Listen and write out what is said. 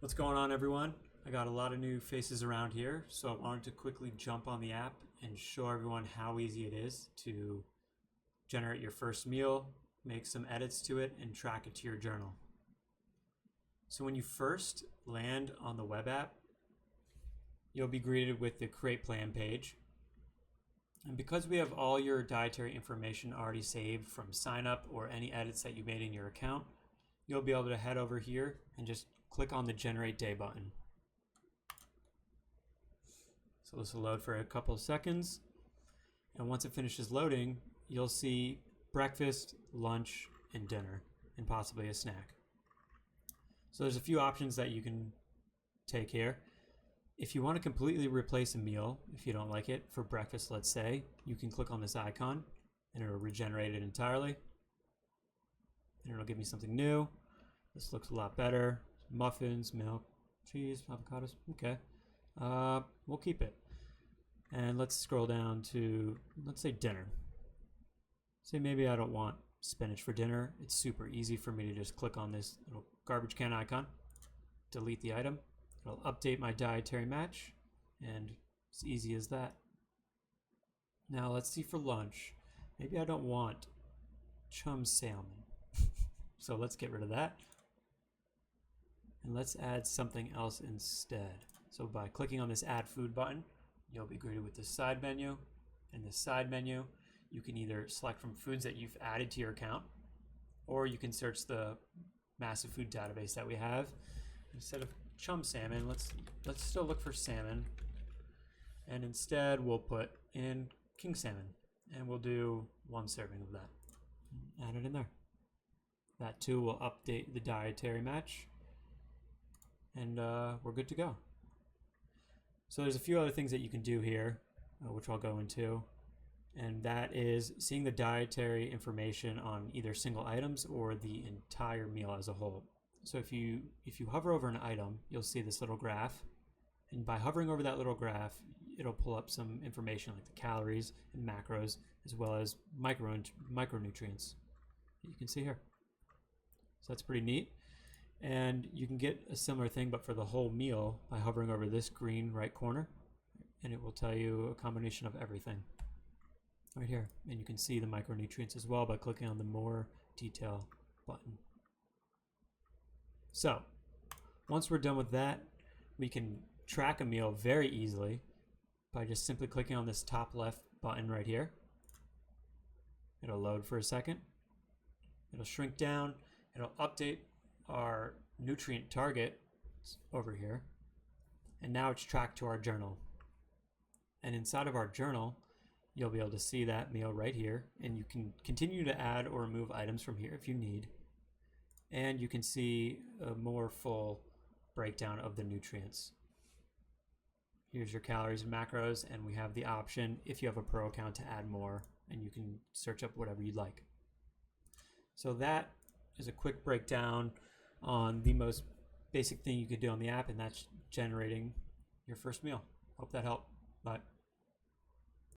What's going on, everyone? I got a lot of new faces around here, so I wanted to quickly jump on the app and show everyone how easy it is to generate your first meal, make some edits to it, and track it to your journal. So when you first land on the web app, you'll be greeted with the Create Plan page. And because we have all your dietary information already saved from sign up or any edits that you made in your account, you'll be able to head over here and just click on the Generate Day button. So this will load for a couple of seconds. And once it finishes loading, you'll see breakfast, lunch, and dinner, and possibly a snack. So there's a few options that you can take here. If you want to completely replace a meal, if you don't like it, for breakfast, let's say, you can click on this icon and it'll regenerate it entirely. And it'll give me something new. This looks a lot better. Muffins, milk, cheese, avocados. Okay. We'll keep it. And let's scroll down to, let's say, dinner. Say maybe I don't want spinach for dinner. It's super easy for me to just click on this little garbage can icon, delete the item. It'll update my dietary match, and it's easy as that. Now let's see for lunch. Maybe I don't want chum salmon. So let's get rid of that. And let's add something else instead. So by clicking on this Add Food button, you'll be greeted with this side menu. In this side menu, you can either select from foods that you've added to your account, or you can search the massive food database that we have. Instead of chum salmon, let's still look for salmon. And instead, we'll put in king salmon. And we'll do 1 serving of that. Add it in there. That too will update the dietary match. And we're good to go. So there's a few other things that you can do here, which I'll go into. And that is seeing the dietary information on either single items or the entire meal as a whole. So if you hover over an item, you'll see this little graph. And by hovering over that little graph, it'll pull up some information like the calories and macros, as well as micronutrients that you can see here. So that's pretty neat. And you can get a similar thing, but for the whole meal, by hovering over this green right corner, and it will tell you a combination of everything right here. And you can see the micronutrients as well by clicking on the More Detail button. So once we're done with that, we can track a meal very easily by just simply clicking on this top left button right here. It'll load for a second. It'll shrink down. It'll update our nutrient target over here. And now it's tracked to our journal. And inside of our journal, you'll be able to see that meal right here. And you can continue to add or remove items from here if you need. And you can see a more full breakdown of the nutrients. Here's your calories and macros, and we have the option, if you have a pro account, to add more, and you can search up whatever you'd like. So that is a quick breakdown on the most basic thing you could do on the app, and that's generating your first meal. Hope that helped. Bye.